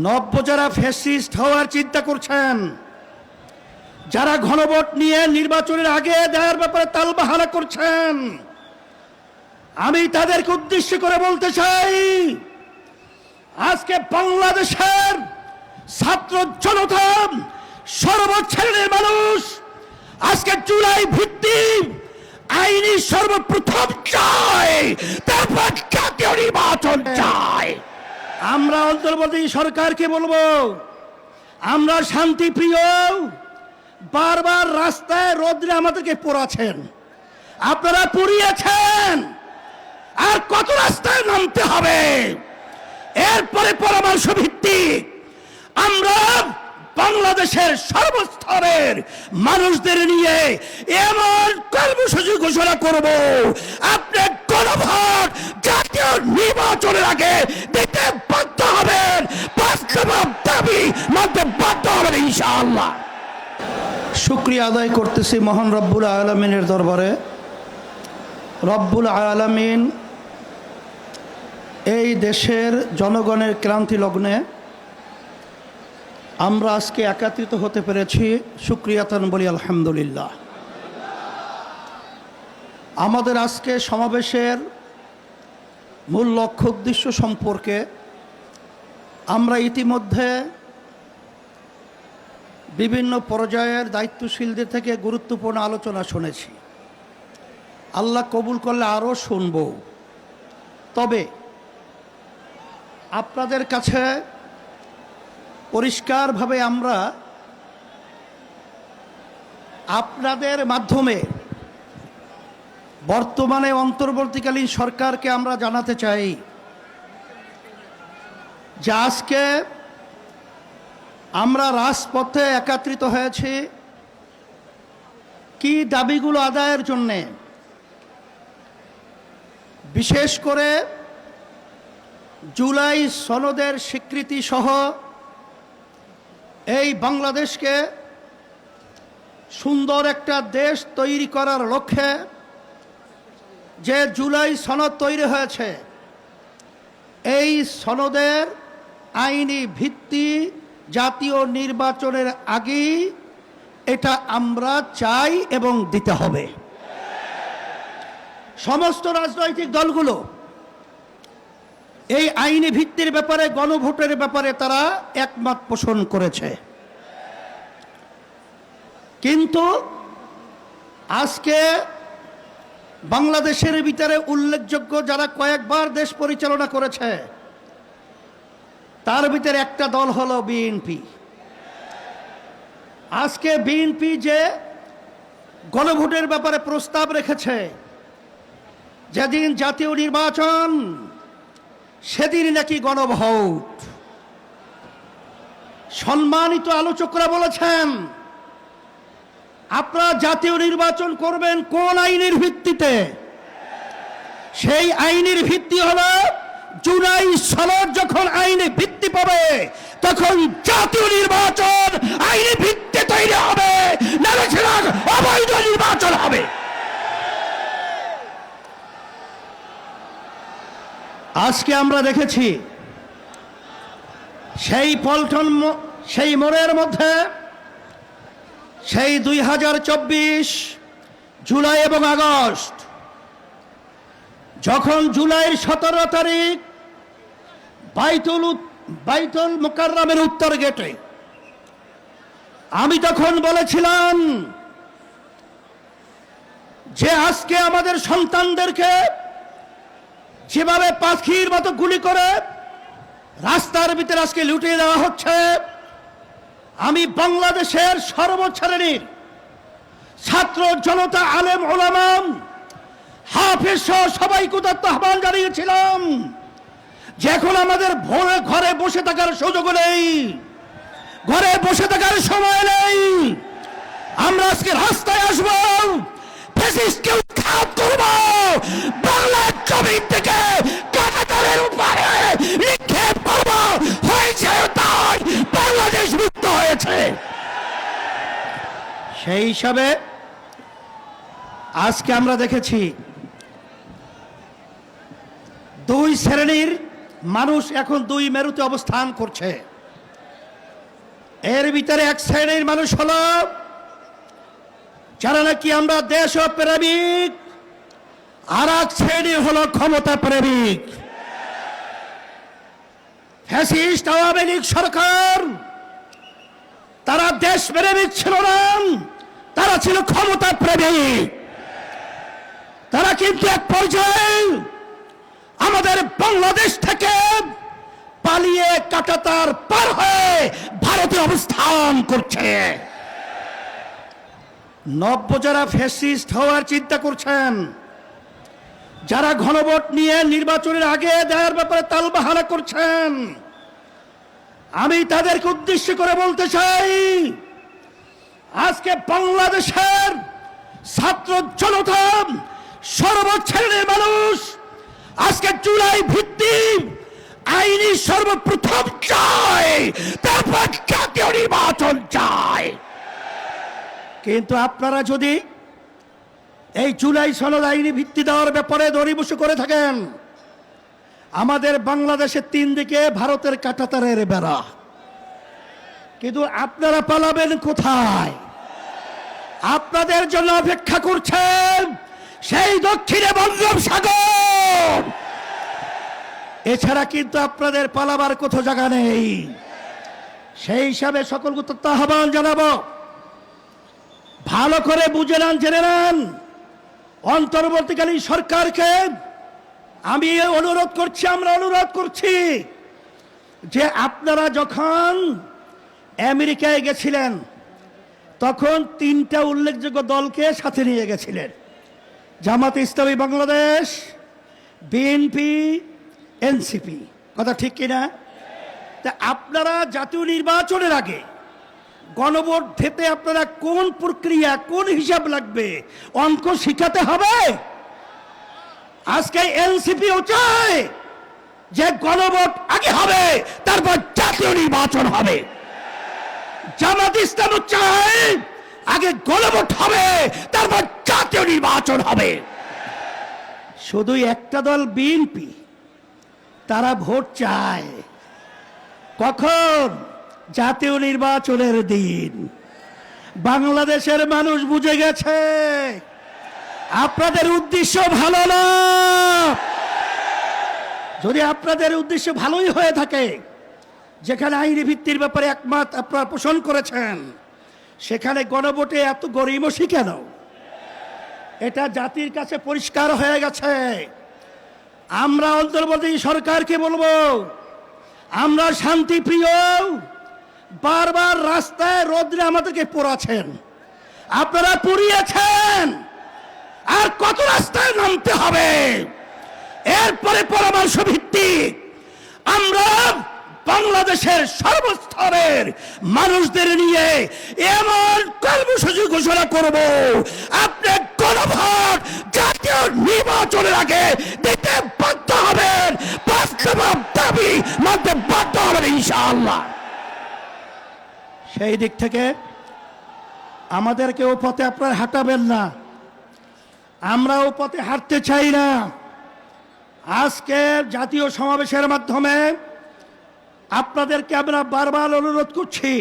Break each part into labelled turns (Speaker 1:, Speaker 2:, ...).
Speaker 1: নব্য যারা ফ্যাসিস্ট হওয়ার চিন্তা করছেন, যারা ঘনভোট নিয়ে নির্বাচনের আগে দেওয়ার ব্যাপারে তালবাহানা করছেন, আমি তাদেরকে উদ্দেশ্য করে বলতে চাই, আজকে বাংলাদেশের ছাত্র জনতা, সর্বশ্রেণীর মানুষ আজকে জুলাই ভিত্তিক আইনি সর্বপ্রথম চায়, তারপর জাতীয় নির্বাচন চায়। আমরা অন্তর্বর্তী সরকারকে বলবো, আমরা শান্তিপ্রিয়, বারবার রাস্তায় রোদ্রে আমাদেরকে পোড়াচ্ছেন, আপনারা পুড়িয়েছেন, আর কত রাস্তায় নামতে হবে? এরপরে পরামর্শ ভিত্তিক আমরা বাংলাদেশের সর্বস্তরের মানুষদের নিয়ে এমন কর্মসূচি ঘোষণা করব, আপনি গণভোট জাতীয় নির্বাচনের আগে দিতে বাধ্য হবেন, বাস্তব দাবি মানতে বাধ্য হবেন ইনশাআল্লাহ। শুকরিয়া আদায় করতেছি মহান রব্বুল আলামিনের দরবারে। রব্বুল আলামিন এই দেশের জনগণের ক্লান্তি লগ্নে আমরা আজকে একত্রিত হতে পেরেছি, শুকরিয়াতান বলি আলহামদুলিল্লাহ। আমাদের আজকে সমাবেশের মূল লক্ষ্য উদ্দেশ্য সম্পর্কে আমরা ইতিমধ্যে বিভিন্ন পর্যায়ের দায়িত্বশীলদের থেকে গুরুত্বপূর্ণ আলোচনা শুনেছি। আল্লাহ কবুল করলে আরও শুনব। তবে আপনাদের কাছে পরিষ্কারভাবে আমরা আপনাদের মাধ্যমে বর্তমানে অন্তর্বর্তীকালীন সরকারকে আমরা জানাতে চাই যে আজকে আমরা রাজপথে একত্রিত হয়েছি কি দাবিগুলো আদায়ের জন্যে। বিশেষ করে জুলাই সনদের স্বীকৃতি সহ এই বাংলাদেশকে সুন্দর একটা দেশ তৈরি করার লক্ষ্যে যে জুলাই সনদ তৈরি হয়েছে, এই সনদের আইনি ভিত্তি জাতীয় নির্বাচনের আগেই এটা আমরা চাই এবং দিতে হবে। সমস্ত রাজনৈতিক দলগুলো এই আইনি ভিত্তির ব্যাপারে, গণভোটের ব্যাপারে তারা একমত পোষণ করেছে। কিন্তু আজকে বাংলাদেশের ভিতরে উল্লেখযোগ্য যারা কয়েকবার দেশ পরিচালনা করেছে, তার ভিতরে একটা দল হলো বিএনপি। আজকে বিএনপি যে গণভোটের ব্যাপারে প্রস্তাব রেখেছে, যেদিন জাতীয় নির্বাচন সেদিন নাকি গণভোট। সম্মানিত আলোচকরা বলেছেন, আপনারা জাতীয় নির্বাচন করবেন কোন আইনের ভিত্তিতে? সেই আইনের ভিত্তি হলো জুলাই সনদ যখন আইনে ভিত্তি পাবে তখন জাতীয় নির্বাচন আইনি ভিত্তি তৈরি হবে, নাহলে সেটা অবৈধ নির্বাচন হবে। আজকে আমরা দেখেছি সেই পল্টন, সেই মোড়ের মধ্যে সেই 2024 জুলাই এবং আগস্ট, যখন জুলাইয়ের 17 তারিখ বাইতুল মুকাররমের উত্তর গেটে, আমি তখন বলেছিলাম যে আজকে আমাদের সন্তানদেরকে যেভাবে পাখির মতো গুলি করে রাস্তার ভিতরে আজকে লুটিয়ে দেওয়া হচ্ছে, আমি বাংলাদেশের সর্বশ্রেণীর ছাত্র জনতা, আলেম ওলামা, হাফেজ সহ সবাইকে উদাত্ত আহ্বান জানিয়েছিলাম যে এখন আমাদের ঘরে বসে থাকার সুযোগ নেই, ঘরে বসে থাকার সময় নেই। আমরা আজকে রাস্তায় আসবো, ফ্যাসিস্টকে উৎখাত করব, বাংলার জমিন থেকে কাঁটাতারের উপরে নিক্ষেপ করব। হয়েছে তাই, বাংলাদেশ মুক্ত হয়েছে। সেই হিসাবে আজকে আমরা দেখেছি দুই শ্রেণীর মানুষ এখন দুই মেরুতে অবস্থান করছে। এর ভিতরে এক শ্রেণীর মানুষ হলো যারা নাকি আমরা দেশ প্রেমিক, আর এক শ্রেণী হলো ক্ষমতা প্রেমিক। ফ্যাসিস্ট আওয়ামী লীগ সরকার তারা দেশ প্রেমিক ছিল না, তারা ছিল ক্ষমতা প্রেমিক। তারা কিন্তু এক পর্যায়ে আমাদের বাংলাদেশ থেকে পালিয়ে কাঁটাতার পার হয়ে ভারতে অবস্থান করছে। নব্য যারা ফ্যাসিস্ট হওয়ার চিন্তা করছেন, যারা গণভোট নিয়ে নির্বাচনের আগে দেওয়ার ব্যাপারে তালবাহানা করছেন, আমি তাদেরকে উদ্দেশ্য করে বলতে চাই, আজকে বাংলাদেশের ছাত্র জনতা, সর্বশ্রেণীর মানুষ আজকে জুলাই ভিত্তিক আইনি সর্বপ্রথম চায়, তারপর জাতীয় নির্বাচন চায়। কিন্তু আপনারা যদি এই জুলাই সনদ আইনি ভিত্তি দেওয়ার ব্যাপারে দড়িবসু করে থাকেন, আমাদের বাংলাদেশের 3 দিকে ভারতের কাঁটাতারের বেড়া, কিন্তু আপনারা পালাবেন কোথায়? আপনাদের জন্য অপেক্ষা করছেন সেই দক্ষিণে বঙ্গোপসাগর। এছাড়া কিন্তু আপনাদের পালাবার কোথাও জায়গা নেই। সেই হিসাবে সকলকে আহ্বান জানাবো, ভালো করে বুঝে নেন, জেনে নেন। অন্তর্বর্তীকালীন সরকারকে আমি অনুরোধ করছি, আমরা অনুরোধ করছি যে আপনারা যখন আমেরিকায় গেছিলেন তখন 3টা উল্লেখযোগ্য দলকে সাথে নিয়ে গেছিলেন, জামাতে ইসলামী বাংলাদেশ, বিএনপি, এনসিপি। কথা ঠিক কিনা? তা আপনারা জাতীয় নির্বাচনের আগে গণভোট দিতে আপনারা কোন প্রক্রিয়া, কোন হিসাব লাগবে, অঙ্ক শিখাতে হবে। আজকে এনসিপিও চায় যে গণভোট আগে হবে, তারপর জাতীয় নির্বাচন হবে। জামাত ইসলামও চায় আগে গণভোট হবে, তারপর জাতীয় নির্বাচন হবে। শুধু একটা দল বিএনপি, তারা ভোট চায় কখন? জাতীয় নির্বাচনের দিন। বাংলাদেশের মানুষ বুঝে গেছে আপনাদের উদ্দেশ্য ভালো না। যদি আপনাদের উদ্দেশ্য ভালোই হয়ে থাকে, যেখানে আইনি ভিত্তির ব্যাপারে একমত আপনারা পোষণ করেছেন, সেখানে গণভোটে এত গড়িমসি কেন? এটা জাতির কাছে পরিষ্কার হয়ে গেছে। আমরা অন্তর্বর্তী সরকারকে বলবো, আমরা শান্তিপ্রিয়, বারবার রাস্তায় রোদ্রে আমাদেরকে পোড়াচ্ছেন, আপনারা পুড়িয়েছেন, আর কত রাস্তায় নামতে হবে? এরপরে পরামর্শ ভিত্তিক আমরা বাংলাদেশের সর্বস্তরের মানুষদের নিয়ে এমন কর্মসূচি ঘোষণা করব, আপনি গণভোট জাতীয় নির্বাচনের আগে দিতে বাধ্য হবেন, বাস্তব দাবি মানতে বাধ্য হবেন ইনশাআল্লাহ। সেই দিক থেকে আমাদেরকে ও পথে আপনারা হাঁটাবেন না, আমরা ও পথে হাঁটতে চাই না। আজকে জাতীয় সমাবেশের মাধ্যমে আপনাদেরকে আমরা বারবার অনুরোধ করছি,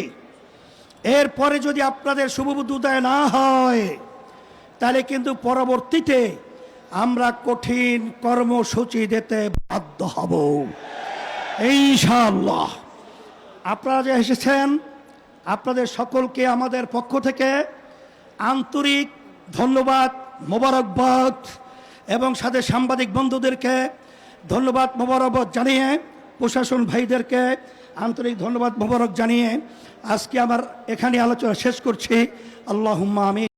Speaker 1: এরপরে যদি আপনাদের শুভবুদ্ধি উদয় না হয়, তাহলে কিন্তু পরবর্তীতে আমরা কঠিন কর্মসূচি দিতে বাধ্য হব ইনশাআল্লাহ। আপনারা যে এসেছেন, আপনাদের সকলকে আমাদের পক্ষ থেকে আন্তরিক ধন্যবাদ, মোবারকবাদ, এবং সাথে সাংবাদিক বন্ধুদেরকে ধন্যবাদ মোবারকবাদ জানিয়ে, প্রশাসন ভাইদেরকে আন্তরিক ধন্যবাদ মোবারক জানিয়ে আজকে আমার এখানে আলোচনা শেষ করছি। আল্লাহুম্মা আমিন।